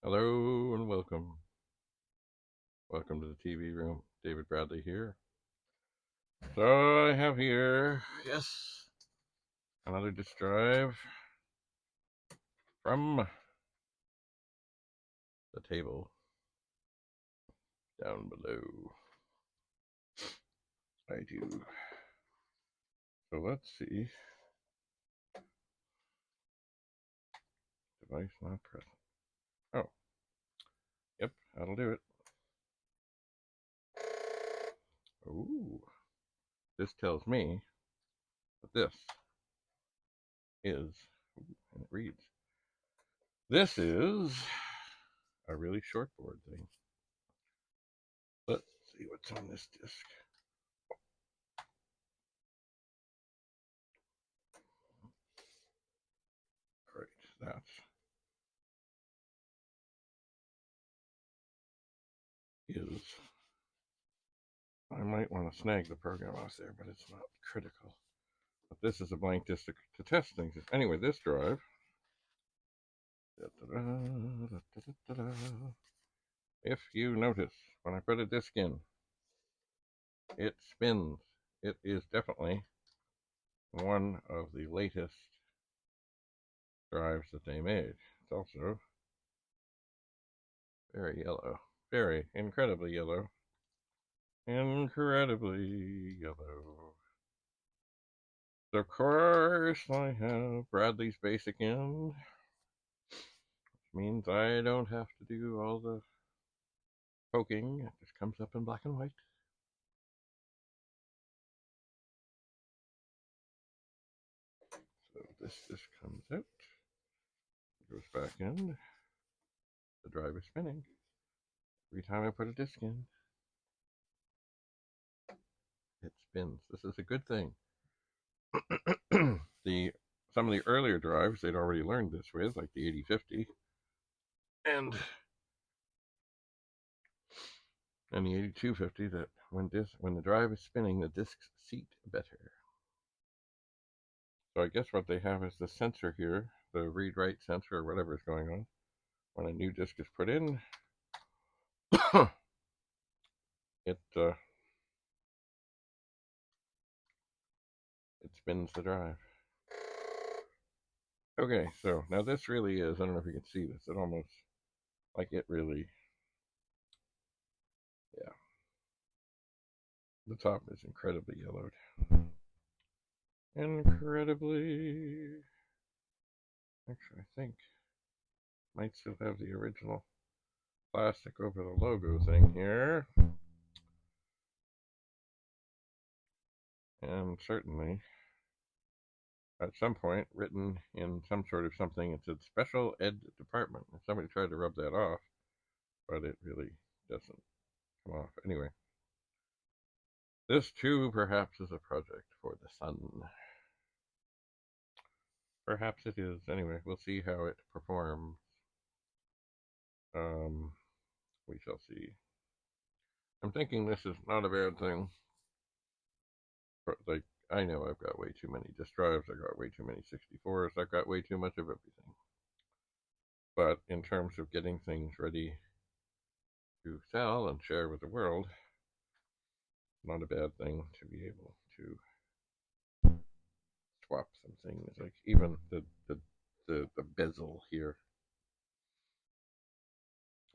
Hello and welcome. Welcome to the TV room. David Bradley here. So I have here, yes, another disk drive from the table down below. I do. So let's see. Device not present. Oh, yep, that'll do it. Ooh, this tells me that this is, and it reads, this is a really short board thing. Let's see what's on this disk. Right, that is, I might want to snag the program off there, but it's not critical. But this is a blank disk to test things. Anyway, this drive, if you notice, when I put a disk in, it spins. It is definitely one of the latest drives that they made. It's also very yellow. Very incredibly yellow. Incredibly yellow. So of course, I have Bradley's Basic in, which means I don't have to do all the poking. It just comes up in black and white. So this comes out, goes back in. The drive is spinning. Every time I put a disk in, it spins. This is a good thing. Some of the earlier drives they'd already learned this with, like the 8050 and the 8250, that when the drive is spinning, the disks seat better. So I guess what they have is the sensor here, the read-write sensor or whatever is going on. When a new disk is put in, it spins the drive. Okay, so now this really is, I don't know if you can see this, it almost, like it really, yeah. The top is incredibly yellowed. Incredibly, actually I think, might still have the original plastic over the logo thing here. And certainly, at some point, written in some sort of something, it said Special Ed Department. And somebody tried to rub that off, but it really doesn't come off. Anyway, this too perhaps is a project for the sun. Perhaps it is. Anyway, we'll see how it performs. We shall see. I'm thinking this is not a bad thing. Like, I know I've got way too many disk drives, I've got way too many 64s, I've got way too much of everything. But in terms of getting things ready to sell and share with the world, not a bad thing to be able to swap some things. Like even the bezel here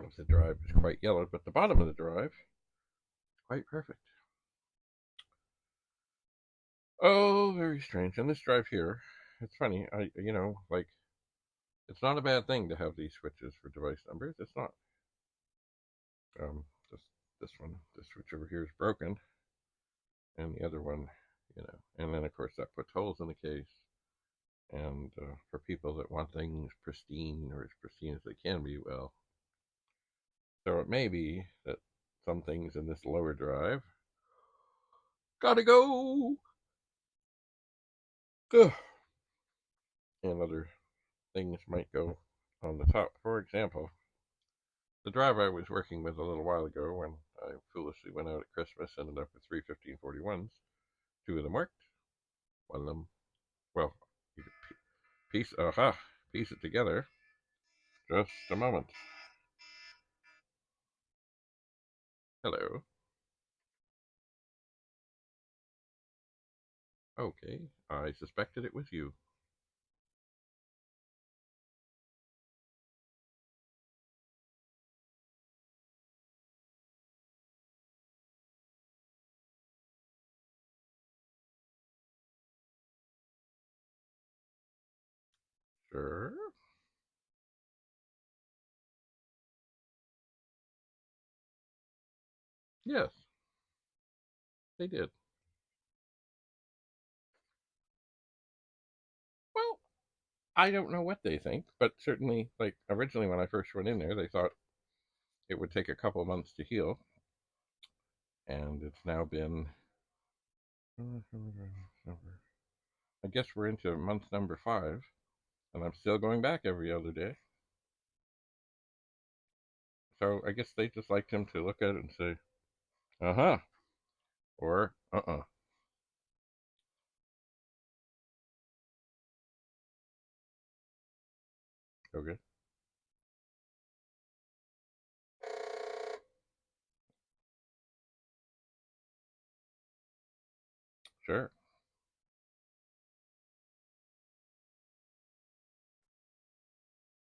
of the drive is quite yellowed, but the bottom of the drive is quite perfect. Oh, very strange. And this drive here, it's funny. Like, it's not a bad thing to have these switches for device numbers. It's not. Um, this switch over here is broken, and the other one, and then of course that puts holes in the case. And for people that want things pristine or as pristine as they can be, well, so it may be that some things in this lower drive gotta go. Ugh. And other things might go on the top. For example, the drive I was working with a little while ago when I foolishly went out at Christmas, ended up with 3 1541s. Two of them worked. One of them, well, you could piece it together. Just a moment. Hello. Okay, I suspected it was you. Sure. Yes, they did. Well, I don't know what they think, but certainly, like originally when I first went in there, they thought it would take a couple months to heal, and it's now been. I guess we're into month number 5, and I'm still going back every other day. So I guess they just liked him to look at it and say, "Uh huh," or "Uh uh." Okay, sure.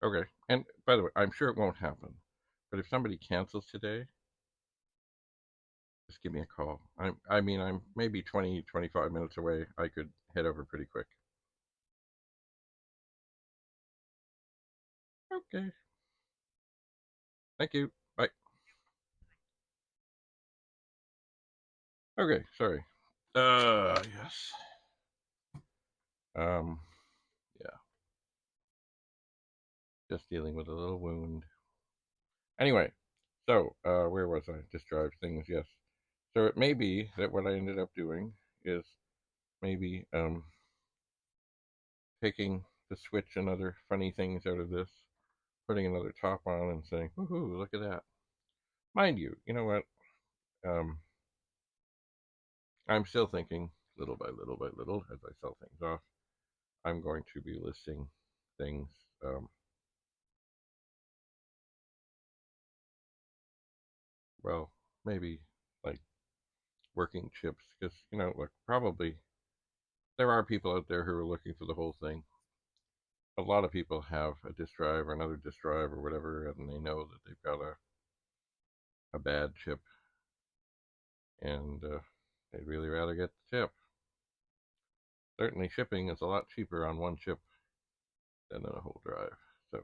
Okay, and by the way, I'm sure it won't happen, but if somebody cancels today, just give me a call. I mean, I'm maybe 20, 25 minutes away. I could head over pretty quick. Okay. Thank you. Bye. Okay, sorry. Yes. Um, yeah, just dealing with a little wound. Anyway, so where was I? Just drive things, yes. So it may be that what I ended up doing is maybe taking the switch and other funny things out of this, putting another top on and saying, woohoo, look at that. Mind you, you know what? Um, I'm still thinking little by little by little as I sell things off. I'm going to be listing things. Um, well, maybe like working chips, because look, probably there are people out there who are looking for the whole thing. A lot of people have a disk drive or another disk drive or whatever, and they know that they've got a bad chip, and they'd really rather get the chip. Certainly, shipping is a lot cheaper on one chip than on a whole drive. So,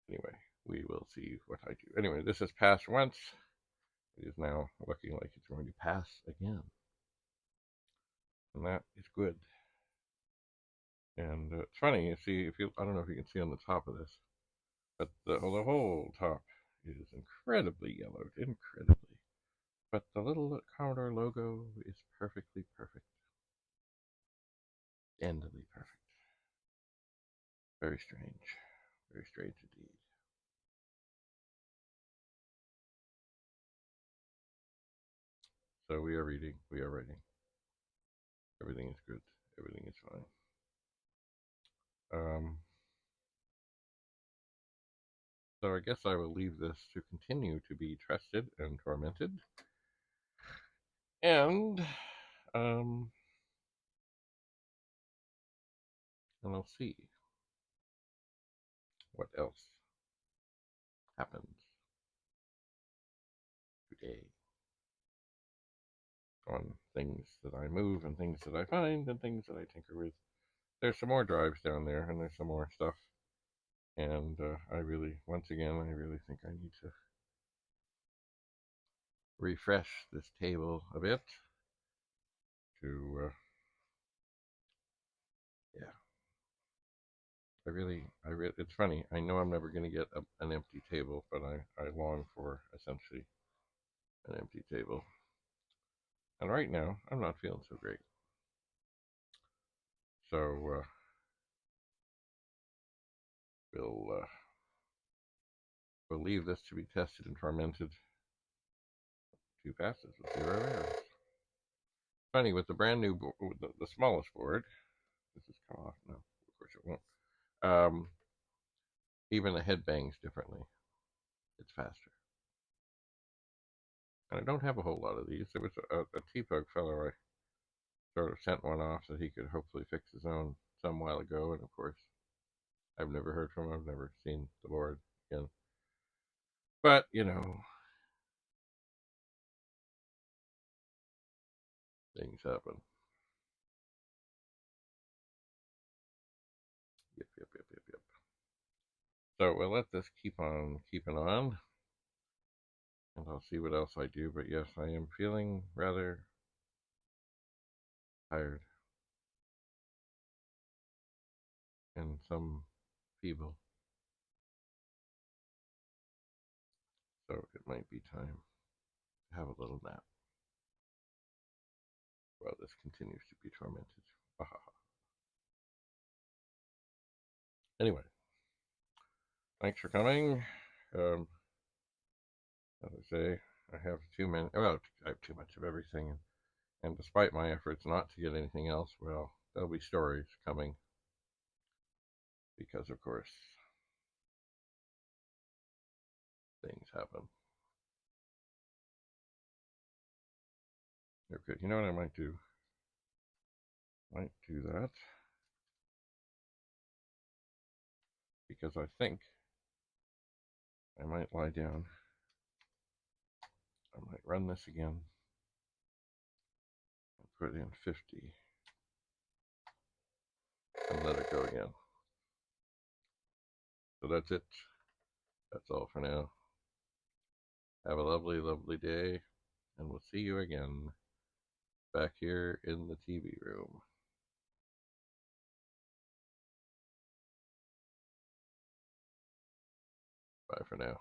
anyway, we will see what I do. Anyway, this has passed once. It is now looking like it's going to pass again, and that is good. And it's funny, you see, if you, I don't know if you can see on the top of this, but the whole top is incredibly yellowed, incredibly. But the little Commodore logo is perfectly perfect, endly perfect. Very strange indeed. So we are reading, we are writing. Everything is good. Everything is fine. Um, so I guess I will leave this to continue to be trusted and tormented, and um, and I'll see what else happens today on things that I move and things that I find and things that I tinker with. There's some more drives down there, and there's some more stuff. And I really, once again, I really think I need to refresh this table a bit to, yeah, it's funny. I know I'm never going to get an empty table, but I long for essentially an empty table. And right now, I'm not feeling so great. So we'll we'll leave this to be tested and tormented. 2 passes with 0 errors. Funny with the brand new with the smallest board. This is come off. No, of course it won't. Even the head bangs differently. It's faster. And I don't have a whole lot of these. There was a T-Pug fellow I sort of sent one off that he could hopefully fix his own some while ago, and of course, I've never heard from him. I've never seen the board again. But, things happen. Yep, yep, yep, yep, yep. So we'll let this keep on keeping on, and I'll see what else I do. But yes, I am feeling rather tired and some feeble. So it might be time to have a little nap while this continues to be tormented. Anyway, thanks for coming. Um, as I say, I have too many. Well, I have too much of everything, and despite my efforts not to get anything else, well, there'll be stories coming because, of course, things happen. They're good. You know what I might do? Might do that because I think I might lie down. I might run this again and put in 50 and let it go again. So that's it. That's all for now. Have a lovely, lovely day, and we'll see you again back here in the TV room. Bye for now.